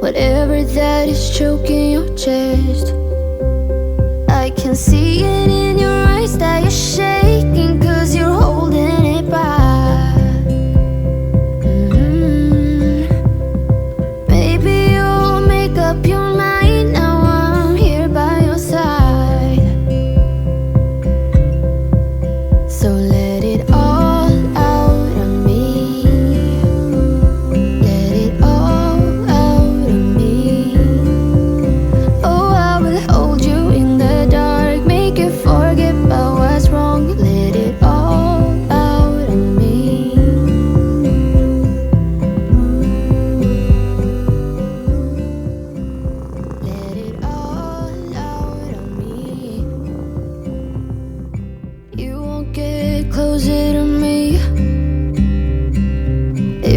whatever that is choking your chest. I can see it in your eyes that you're shaking, 'cause you're holding it back. Maybe you'll make up your mind, now I'm here by your side. So let it all out of me. Let it all out of me. Oh, I will hold you in the dark, make you forget about what's wrong. Let it all out of me. Let it all out of me. You won't get closer to me.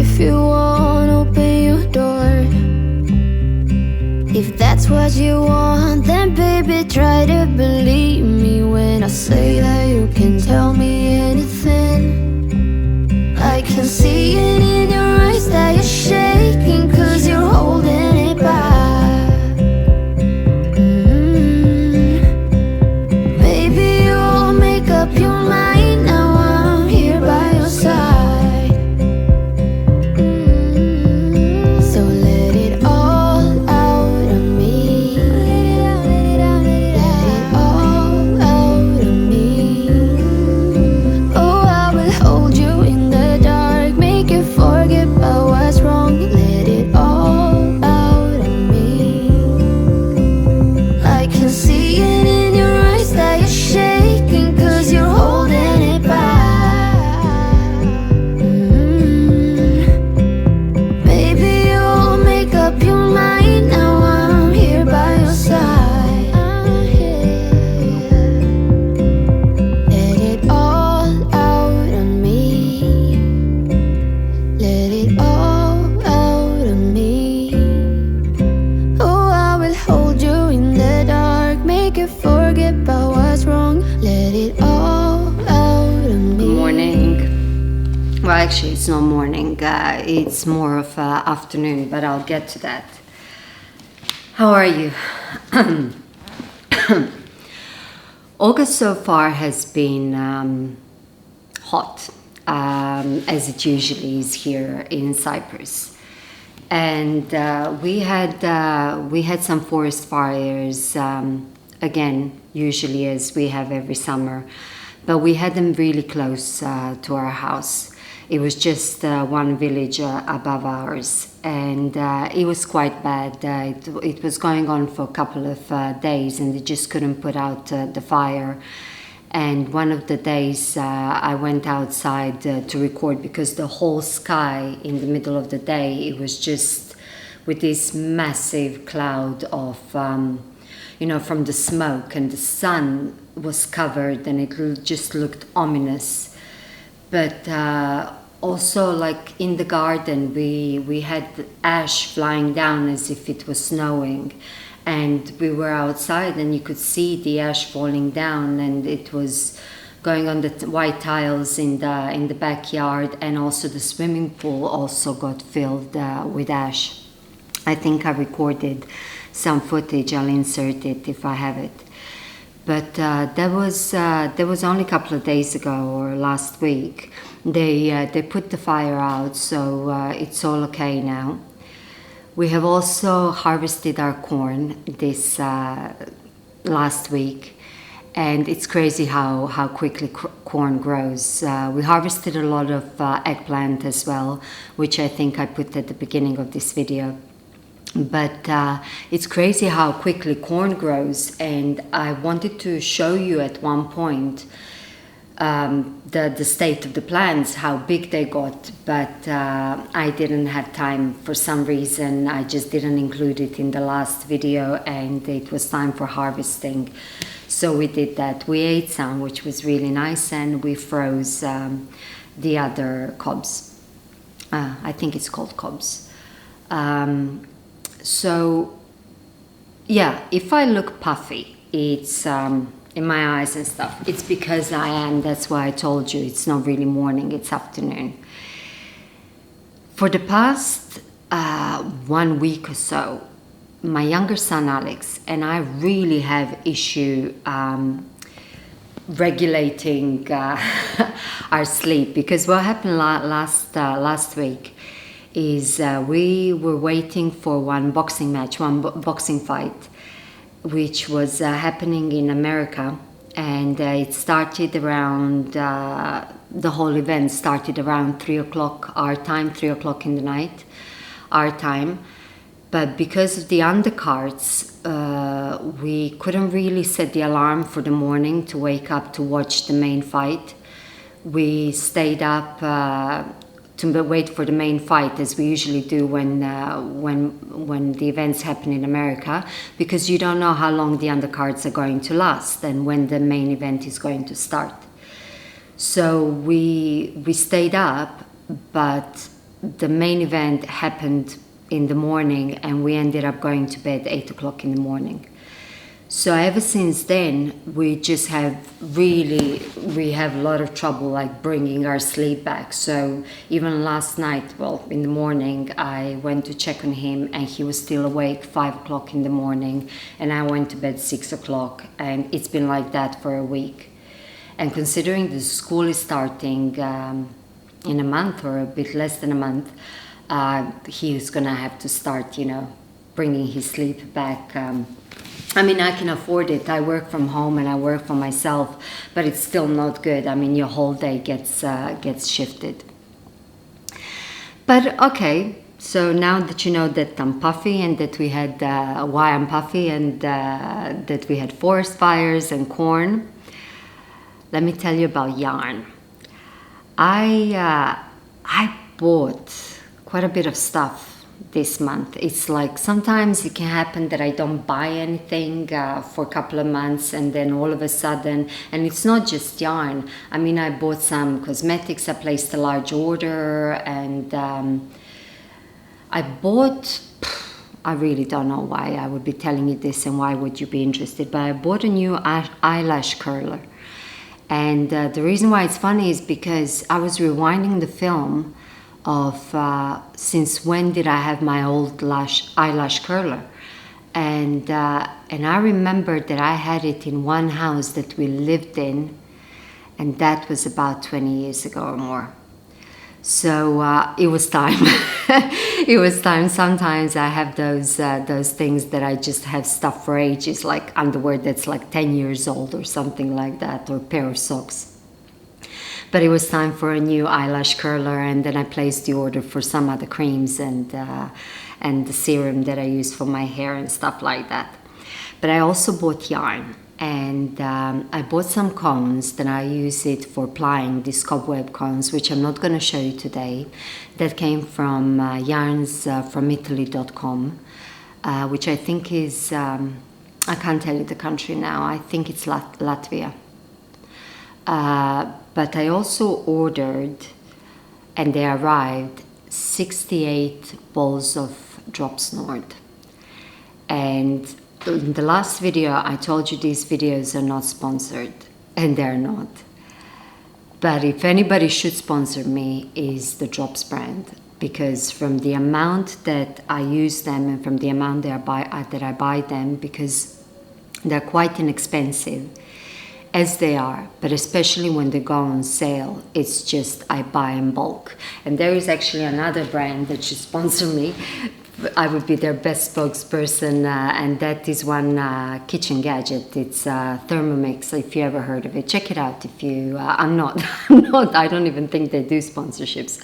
If you want, open your door. If that's what you want, then baby, try to believe me when I say that you can tell me anything. I can see it in your eyes that you're shaking, 'cause you're holding it back. Maybe you'll make up your mind, now I'm here by your side. So let it all out of me. Let it all out of me. Oh, I will hold you in the dark, make you forget about what's wrong. Let it all out of me. I can see it in your eyes that you're shaking, 'cause you're holding it back. Maybe you'll make up your mind, now I'm here by your side. Let it all out of me. Let it all out of me. Oh, I will hold you in the dark, make you forget about what's wrong. Let it all out of me. Morning. Well, actually, it's not morning. It's more of afternoon, but I'll get to that. How are you? August so far has been hot, as it usually is here in Cyprus. And we had some forest fires, again, usually as we have every summer, but we had them really close to our house. It was just one village above ours, and it was quite bad. It was going on for a couple of days, and they just couldn't put out the fire. And one of the days I went outside to record, because the whole sky in the middle of the day, it was just with this massive cloud of from the smoke, and the sun was covered, and it just looked ominous. But also, like in the garden, we had ash flying down as if it was snowing, and we were outside and you could see the ash falling down, and it was going on the white tiles in the backyard, and also the swimming pool also got filled with ash. I think I recorded some footage. I'll insert it if I have it. But there was only a couple of days ago, or last week. They put the fire out, so it's all okay now. We have also harvested our corn this last week, and it's crazy how quickly corn grows. We harvested a lot of eggplant as well, which I think I put at the beginning of this video. But it's crazy how quickly corn grows, and I wanted to show you at one point the state of the plants, how big they got, but I didn't have time for some reason. I just didn't include it in the last video, and it was time for harvesting, so we did that. We ate some, which was really nice, and we froze the other cobs. I think it's called cobs. So yeah, if I look puffy, it's in my eyes and stuff, it's because I am. That's why I told you it's not really morning, it's afternoon. For the past 1 week or so, my younger son Alex and I really have issue regulating our sleep, because what happened last week is we were waiting for one boxing match, boxing fight, which was happening in America, and it started around the whole event started around 3 o'clock our time, 3 o'clock in the night our time. But because of the undercards, we couldn't really set the alarm for the morning to wake up to watch the main fight. We stayed up to wait for the main fight, as we usually do when the events happen in America, because you don't know how long the undercards are going to last and when the main event is going to start. So we stayed up, but the main event happened in the morning and we ended up going to bed 8 o'clock in the morning. So ever since then, we have a lot of trouble like bringing our sleep back. So even last night, well, in the morning, I went to check on him and he was still awake 5 o'clock in the morning, and I went to bed 6 o'clock, and it's been like that for a week. And considering the school is starting in a month or a bit less than a month, he's gonna have to start, bringing his sleep back. I mean, I can afford it. I work from home and I work for myself, but it's still not good. I mean, your whole day gets shifted. But okay, so now that you know that I'm puffy and that we had why I'm puffy and that we had forest fires and corn, let me tell you about yarn. I bought quite a bit of stuff this month. It's like sometimes it can happen that I don't buy anything for a couple of months, and then all of a sudden, and it's not just yarn. I mean, I bought some cosmetics, I placed a large order, and I really don't know why I would be telling you this and why would you be interested, but I bought a new eyelash curler. And the reason why it's funny is because I was rewinding the film of since when did I have my old eyelash curler, and I remembered that I had it in one house that we lived in, and that was about 20 years ago or more. So it was time. It was time. Sometimes I have those things that I just have stuff for ages, like underwear that's like 10 years old or something like that, or a pair of socks. But it was time for a new eyelash curler, and then I placed the order for some other creams and the serum that I use for my hair and stuff like that. But I also bought yarn, and I bought some cones that I use it for plying, these cobweb cones, which I'm not going to show you today. That came from yarnsfromitaly.com, which I think is, I can't tell you the country now, I think it's Latvia. But I also ordered, and they arrived, 68 balls of drop snort. And in the last video, I told you these videos are not sponsored, and they're not. But if anybody should sponsor me, is the Drops brand, because from the amount that I use them and from the amount that I buy them, because they're quite inexpensive, as they are, but especially when they go on sale, it's just I buy in bulk. And there is actually another brand that should sponsor me. I would be their best spokesperson, and that is one kitchen gadget. It's Thermomix, if you ever heard of it. Check it out if you, I'm not, I don't even think they do sponsorships.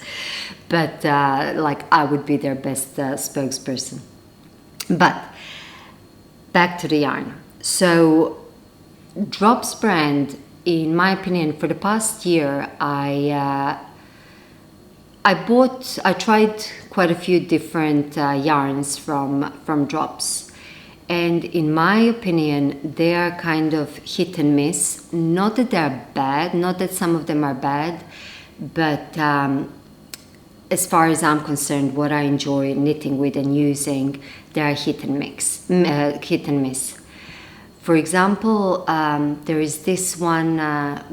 But like I would be their best spokesperson. But back to the yarn. So Drops brand, in my opinion, for the past year, I tried quite a few different yarns from Drops, and in my opinion, they are kind of hit and miss. Not that they're bad, not that some of them are bad, but as far as I'm concerned, what I enjoy knitting with and using, they are hit and miss. For example, there is this one,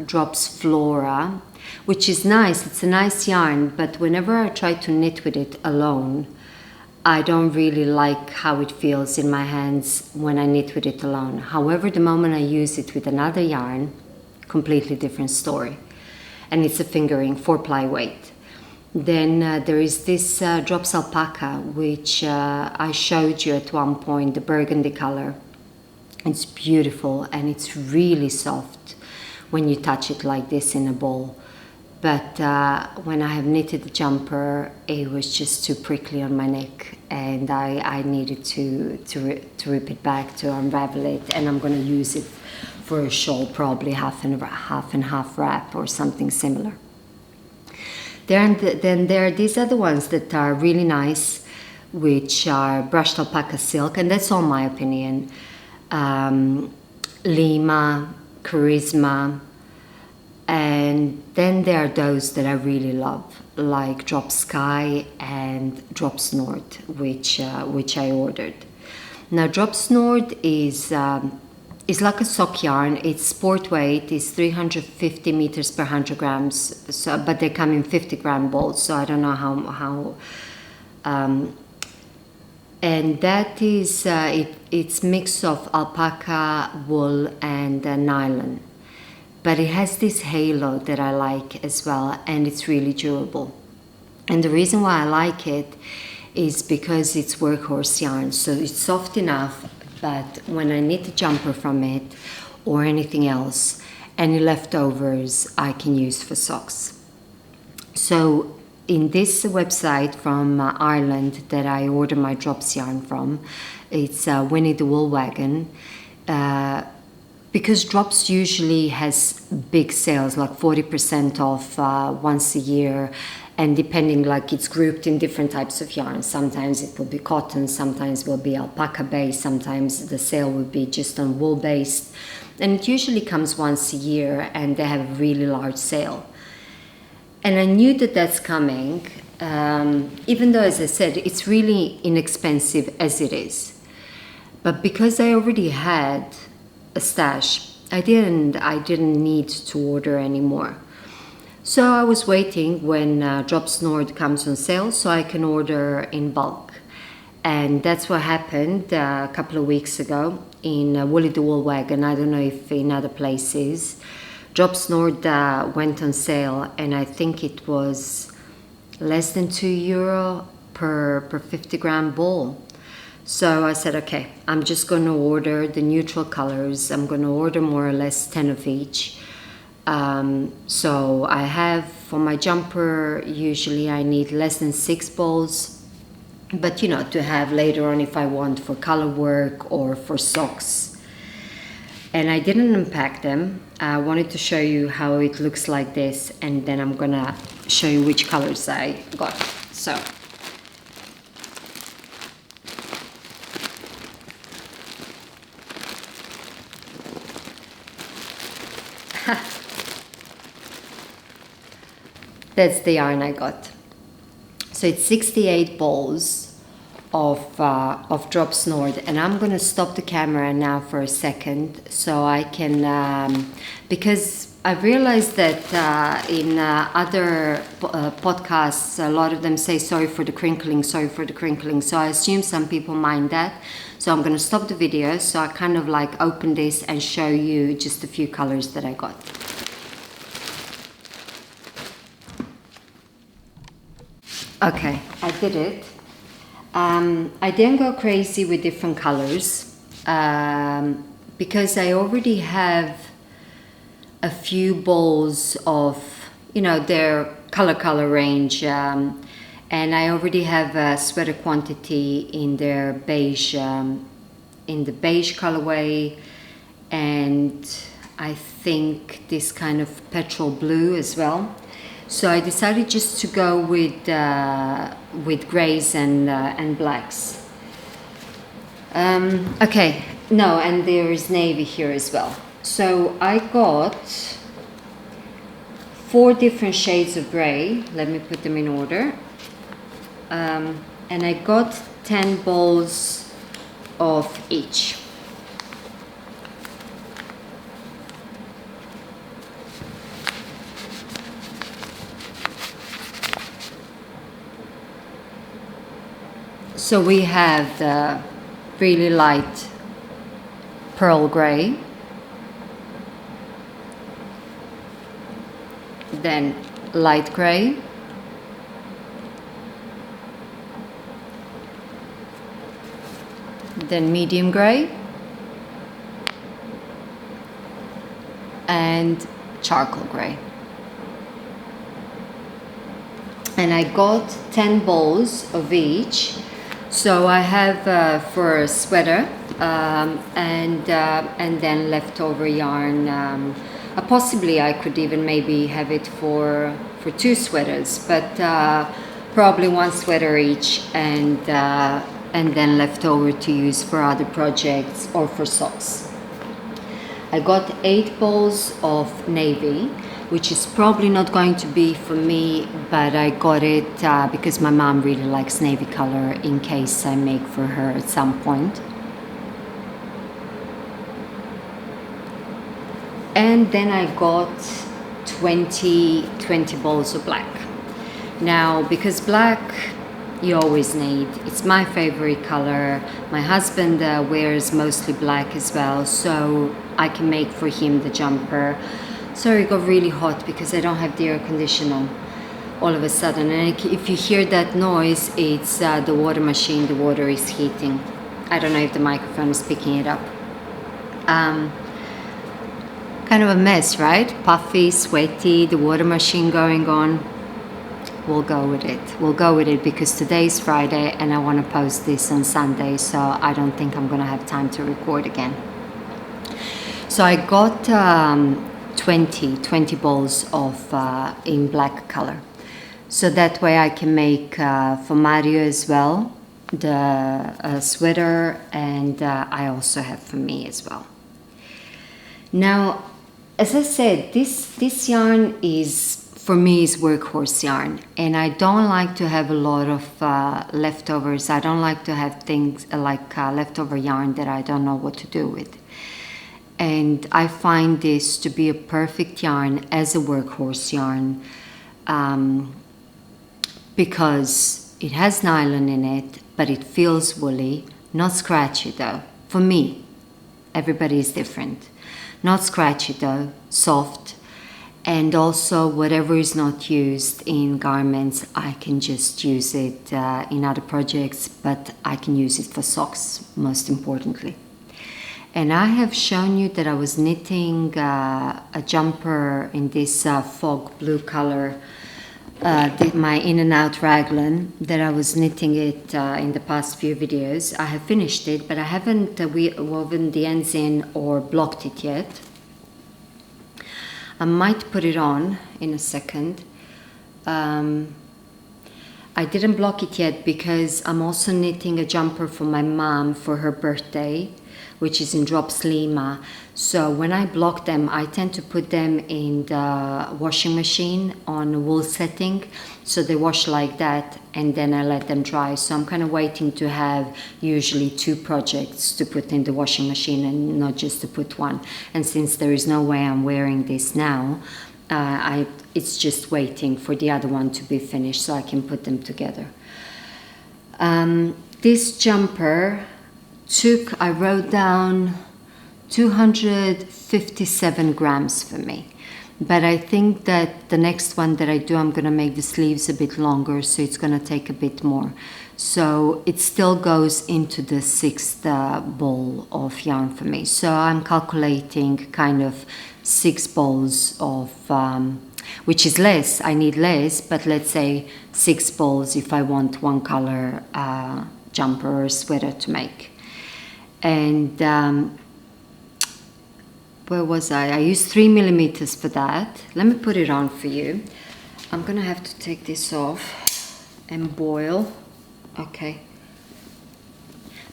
Drops Flora, which is nice. It's a nice yarn, but whenever I try to knit with it alone, I don't really like how it feels in my hands when I knit with it alone. However, the moment I use it with another yarn, completely different story. And it's a fingering, 4-ply weight. Then there is this Drops Alpaca, which I showed you at one point, the burgundy color. It's beautiful and it's really soft when you touch it like this in a ball. But when I have knitted the jumper, it was just too prickly on my neck, and I needed to rip it back, to unravel it, and I'm going to use it for a shawl, probably half and half wrap or something similar. Then there are these other ones that are really nice, which are brushed alpaca silk, and that's all my opinion. Lima, Charisma, and then there are those that I really love, like Drop Sky and Drop Snort, which I ordered. Now Drop Snort is like a sock yarn. It's sport weight. It's 350 meters per 100 grams. So, but they come in 50-gram balls. So I don't know how. And that is it's mix of alpaca, wool, and nylon. But it has this halo that I like as well, and it's really durable. And the reason why I like it is because it's workhorse yarn, so it's soft enough, but when I knit a jumper from it or anything else, any leftovers I can use for socks. So in this website from Ireland that I order my drops yarn from, it's Winnie the Wool Wagon. Because Drops usually has big sales, like 40% off once a year, and depending, like it's grouped in different types of yarn. Sometimes it will be cotton, sometimes it will be alpaca based, sometimes the sale will be just on wool based, and it usually comes once a year, and they have a really large sale. And I knew that that's coming, even though, as I said, it's really inexpensive as it is. But because I already had a stash, I didn't need to order anymore. So I was waiting when Drop Snort comes on sale so I can order in bulk. And that's what happened a couple of weeks ago in Woolly the Wool Wagon. I don't know if in other places. Drop Snort went on sale, and I think it was less than €2 per 50-gram ball. So I said, okay, I'm just going to order the neutral colors. I'm going to order more or less 10 of each. So I have, for my jumper, usually I need less than 6 balls. But, you know, to have later on if I want for color work or for socks. And I didn't unpack them. I wanted to show you how it looks like this. And then I'm going to show you which colors I got. So. That's the yarn I got. So it's 68 balls of Drop Snort, and I'm gonna stop the camera now for a second so I can because I realized that in other podcasts a lot of them say sorry for the crinkling, so I assume some people mind that. So I'm gonna stop the video so I kind of like open this and show you just a few colors that I got. Okay, I did it. I didn't go crazy with different colors because I already have a few balls of, you know, their color range, and I already have a sweater quantity in their beige, in the beige colorway, and I think this kind of petrol blue as well. So I decided just to go with grays and blacks. Okay, no, and there is navy here as well. So I got 4 different shades of gray. Let me put them in order. And I got 10 balls of each. So we have the really light pearl gray, then light gray, then medium gray, and charcoal gray. And I got 10 balls of each. So I have for a sweater and then leftover yarn. Possibly I could even maybe have it for 2 sweaters, but probably 1 sweater each, and then leftover to use for other projects or for socks. I got 8 balls of navy, which is probably not going to be for me, but I got it because my mom really likes navy color in case I make for her at some point. And then I got 20 balls of black. Now, because black you always need, it's my favorite color. My husband wears mostly black as well, so I can make for him the jumper. Sorry, it got really hot because I don't have the air conditioner all of a sudden, and if you hear that noise, it's the water machine. The water is heating. I don't know if the microphone is picking it up. Kind of a mess, right? Puffy, sweaty, the water machine going on. We'll go with it. We'll go with it because today's Friday and I want to post this on Sunday, so I don't think I'm going to have time to record again. So I got 20 balls of in black color. So that way I can make for Mario as well, the sweater, and I also have for me as well. Now, as I said, this yarn is, for me, is workhorse yarn, and I don't like to have a lot of leftovers. I don't like to have things like leftover yarn that I don't know what to do with. And I find this to be a perfect yarn as a workhorse yarn because it has nylon in it, but it feels woolly, not scratchy though. For me, everybody is different. Not scratchy though, soft. And also whatever is not used in garments, I can just use it in other projects, but I can use it for socks, most importantly. And I have shown you that I was knitting a jumper in this fog blue color, my In and Out Raglan, that I was knitting it in the past few videos. I have finished it, but I haven't woven the ends in or blocked it yet. I might put it on in a second. I didn't block it yet because I'm also knitting a jumper for my mom for her birthday, which is in drops Lima. So when I block them, I tend to put them in the washing machine on a wool setting. So they wash like that, and then I let them dry. So I'm kind of waiting to have usually 2 projects to put in the washing machine and not just to put 1. And since there is no way I'm wearing this now, it's just waiting for the other one to be finished so I can put them together. This jumper I wrote down 257 grams for me. But I think that the next one that I do, I'm going to make the sleeves a bit longer, so it's going to take a bit more. So it still goes into the 6th ball of yarn for me. So I'm calculating kind of 6 balls of, which is less, I need less, but let's say 6 balls if I want 1 color jumper or sweater to make. And where was I? I used 3 millimeters for that. Let me put it on for you. I'm gonna have to take this off and boil. Okay.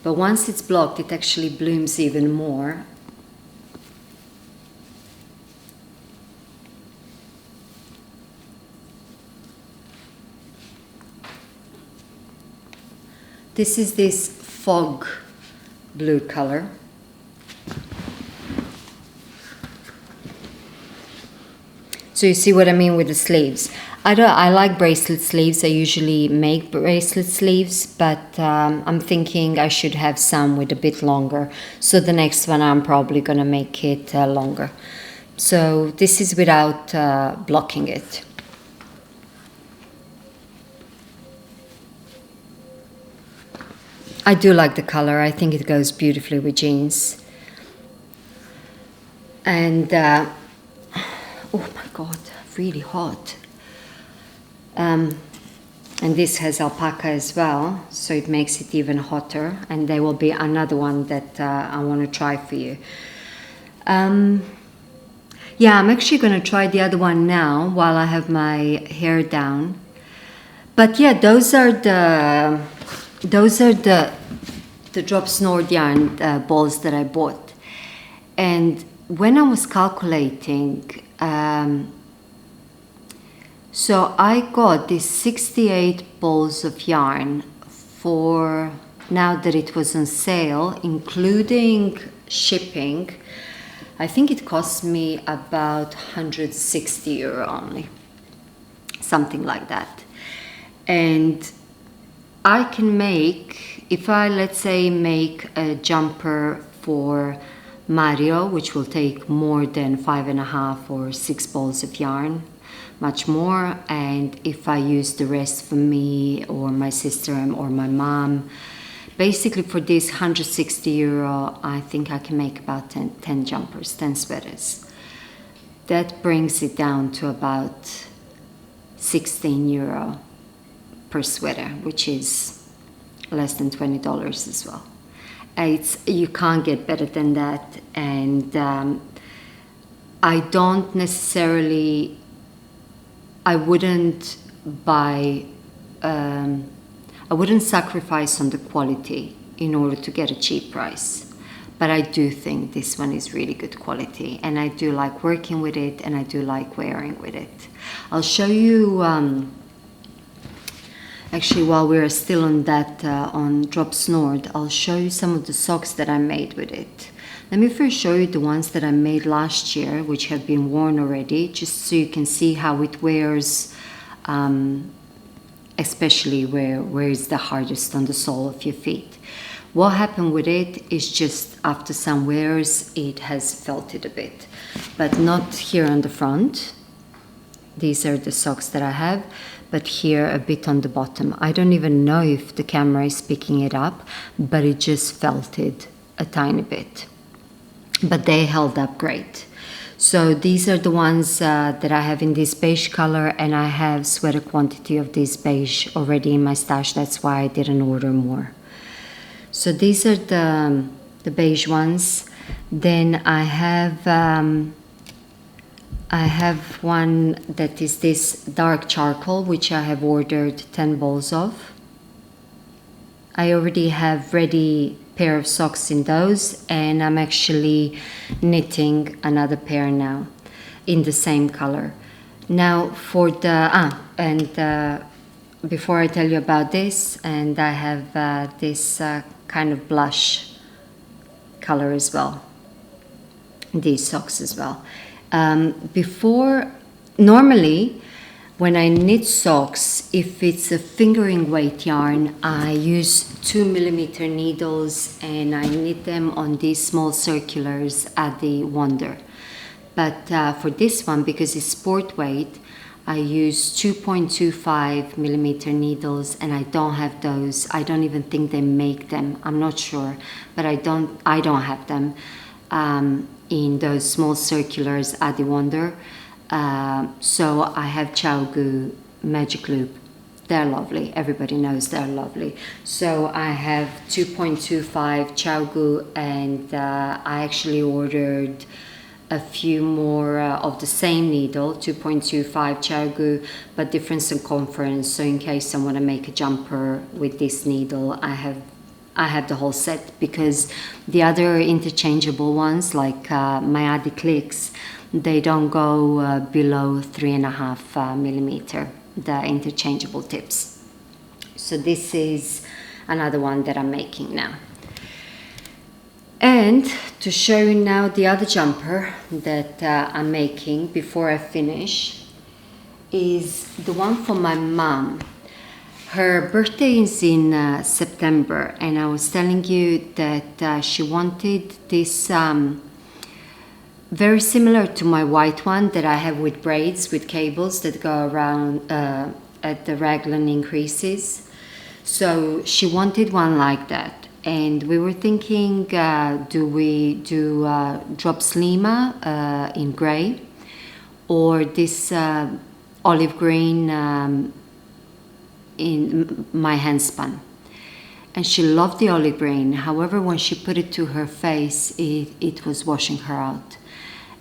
But once it's blocked, it actually blooms even more. This is this fog blue color. So you see what I mean with the sleeves. I like bracelet sleeves. I usually make bracelet sleeves, but I'm thinking I should have some with a bit longer. So the next one I'm probably gonna make it longer. So this is without blocking it. I do like the color. I think it goes beautifully with jeans. And oh my god, really hot. And this has alpaca as well, so it makes it even hotter. And there will be another one that I want to try for you. Yeah, I'm actually going to try the other one now while I have my hair down. But yeah, those are the drop snort yarn balls that I bought. And when I was calculating, so I got these 68 balls of yarn for, now that it was on sale, including shipping, I think it cost me about 160 euro only, something like that. And I can make, if I, let's say, make a jumper for Mario, which will take more than 5.5 or 6 balls of yarn, much more, and if I use the rest for me or my sister or my mom, basically for this 160 euro, I think I can make about 10 jumpers, 10 sweaters. That brings it down to about 16 euro per sweater, which is less than $20 as well. You can't get better than that. And I don't necessarily, I wouldn't buy, I wouldn't sacrifice on the quality in order to get a cheap price. But I do think this one is really good quality, and I do like working with it, and I do like wearing with it. I'll show you, actually, while we're still on that, on Drop Snort, I'll show you some of the socks that I made with it. Let me first show you the ones that I made last year, which have been worn already, just so you can see how it wears, especially where it's the hardest on the sole of your feet. What happened with it is just after some wears, it has felted a bit, but not here on the front. These are the socks that I have, but here a bit on the bottom. I don't even know if the camera is picking it up, but it just felted a tiny bit. But they held up great. So these are the ones that I have in this beige color, and I have sweater quantity of this beige already in my stash. That's why I didn't order more. So these are the beige ones. Then I have one that is this dark charcoal, which I have ordered 10 balls of. I already have ready pair of socks in those, and I'm actually knitting another pair now in the same color. Now for the before I tell you about this, and I have this kind of blush color as well, these socks as well. Normally when I knit socks, if it's a fingering weight yarn, I use 2mm needles, and I knit them on these small circulars at the Wonder. But for this one, because it's sport weight, I use 2.25mm needles, and I don't have those. I don't even think they make them. I'm not sure, but I don't have them in those small circulars at the Wonder. So I have Chowgu Magic Loop. They're lovely. Everybody knows they're lovely. So I have 2.25 Chowgu, and I actually ordered a few more of the same needle, 2.25 Chowgu, but different circumference. So in case I want to make a jumper with this needle, I have the whole set, because the other interchangeable ones, like my Adi Clicks, they don't go below 3.5mm, the interchangeable tips. So this is another one that I'm making now. And to show you now the other jumper that I'm making before I finish is the one for my mom. Her birthday is in September, and I was telling you that she wanted this very similar to my white one that I have with braids, with cables that go around at the raglan increases. So she wanted one like that. And we were thinking, do we do drops lima in gray, or this olive green in my hand spun. And she loved the olive green. However, when she put it to her face, it was washing her out.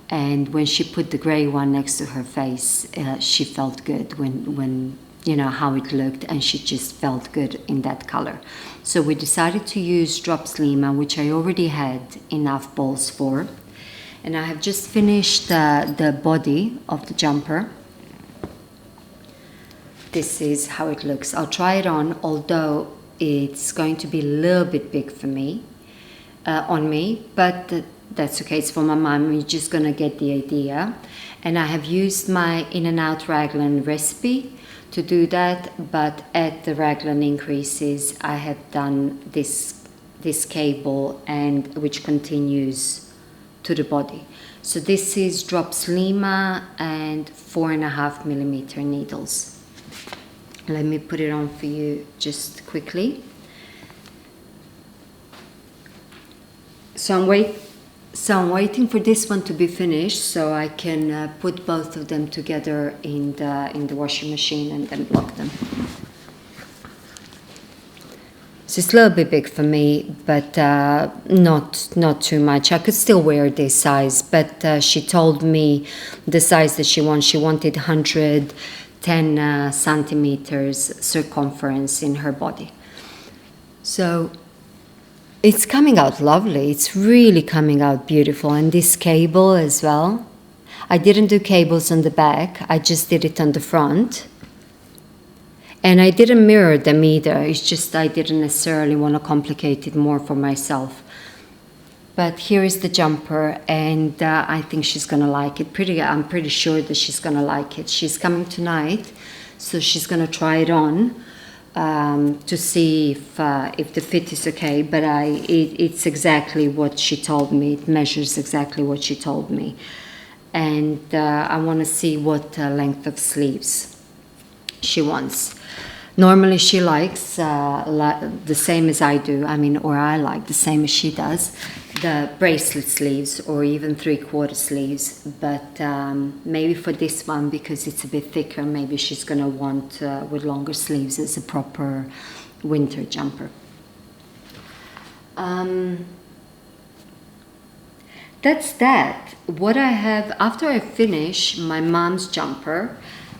And when she put the gray one next to her face, she felt good when you know how it looked, and she just felt good in that color. So we decided to use drops lima, which I already had enough balls for. And I have just finished the body of the jumper. This is how it looks. I'll try it on, although it's going to be a little bit big for me, on me, but that's okay. It's for my mom. You're just gonna get the idea. And I have used my In Out Raglan recipe to do that, but at the raglan increases, I have done this cable, and which continues to the body. So this is drops lima and 4.5 millimeter needles. Let me put it on for you just quickly. So I'm waiting for this one to be finished so I can put both of them together in the washing machine and then block them. So it's a little bit big for me, but not too much. I could still wear this size, but she told me the size that she wants. She wanted 110 centimeters circumference in her body. So it's coming out lovely. It's really coming out beautiful. And this cable as well. I didn't do cables on the back. I just did it on the front. And I didn't mirror them either. It's just I didn't necessarily want to complicate it more for myself. But here is the jumper, and I think she's going to like it. I'm pretty sure that she's going to like it. She's coming tonight, so she's going to try it on. To see if the fit is okay, but it's exactly what she told me. It measures exactly what she told me, and I want to see what length of sleeves she wants. Normally she likes the same as I do. Or I like the same as she does, the bracelet sleeves or even 3/4 sleeves. But maybe for this one, because it's a bit thicker, maybe she's gonna want with longer sleeves as a proper winter jumper. That's that. What I have after I finish my mom's jumper,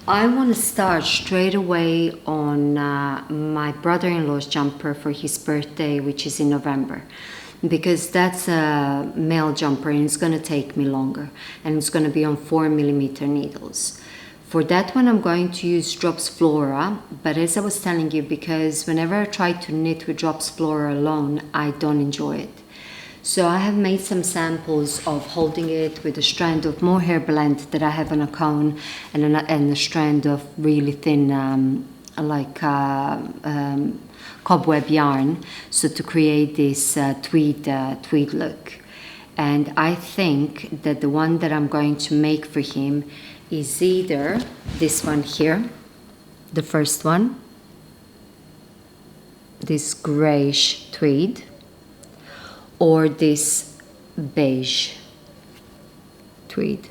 I want to start straight away on my brother-in-law's jumper for his birthday, which is in November, because that's a male jumper and it's going to take me longer, and it's going to be on 4 millimeter needles. For that one, I'm going to use Drops Flora, but as I was telling you, because whenever I try to knit with Drops Flora alone, I don't enjoy it. So I have made some samples of holding it with a strand of mohair blend that I have on a cone, and a strand of really thin cobweb yarn, so to create this tweed look. And I think that the one that I'm going to make for him is either this one here, the first one, this grayish tweed, or this beige tweed.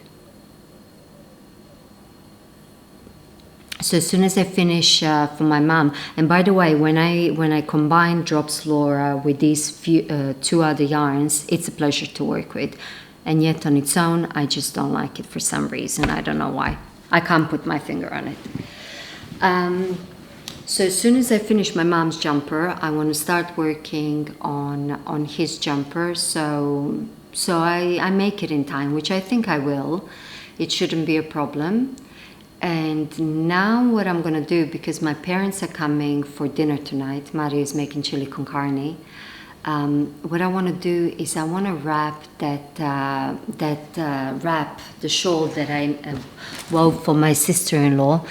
So as soon as I finish for my mom, and by the way, when I combine Drops Flora with these two other yarns, it's a pleasure to work with. And yet on its own, I just don't like it for some reason. I don't know why. I can't put my finger on it. So as soon as I finish my mom's jumper, I want to start working on his jumper. So I make it in time, which I think I will. It shouldn't be a problem. And now what I'm going to do, because my parents are coming for dinner tonight, Mario is making chili con carne. what I want to do is I want to wrap wrap, the shawl that I wove for my sister-in-law,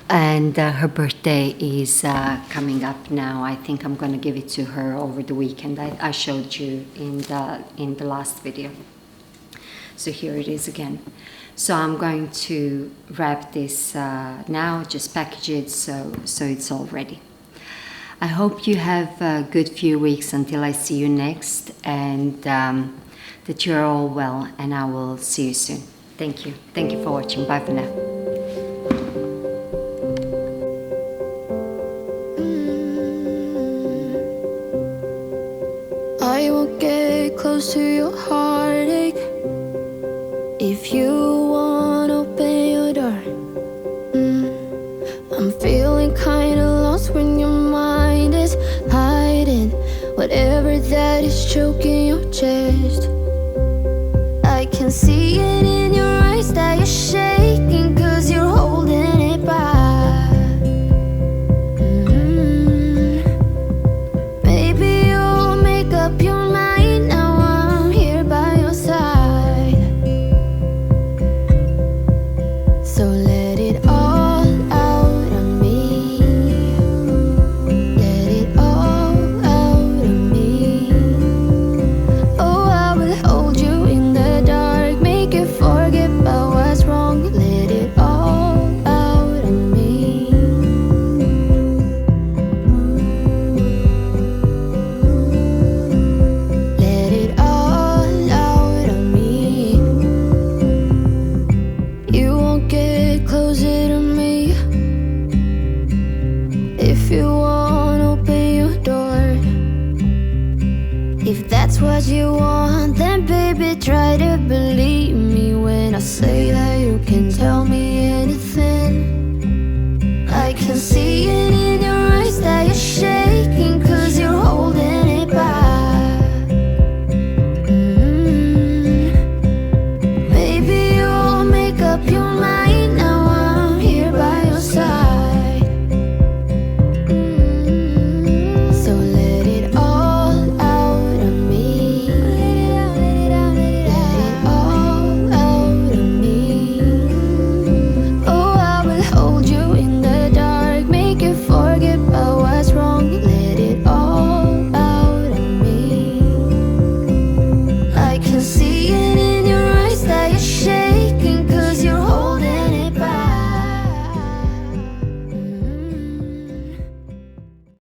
and her birthday is coming up now. I think I'm going to give it to her over the weekend. I showed you in the last video. So here it is again. So I'm going to wrap this now, just package it so it's all ready. I hope you have a good few weeks until I see you next, and that you're all well, and I will see you soon. Thank you. Thank you for watching. Bye for now. I won't get close to your heartache. If you won't open your door, I'm feeling kinda lost when your mind is hiding whatever that is choking your chest. I can see it in your eyes that you're shaking, 'cause you're holding it back. Maybe you'll make up your mind now I'm here by your side. So let it all out of me. Let it all out of me. Oh, I will hold you in the dark, make you forget about what's wrong. Let it all out of me. Let it all out of me. You won't get closer to me if you won't open your door. If that's what you want, then baby try to believe me when I say that you can tell me anything. I can see it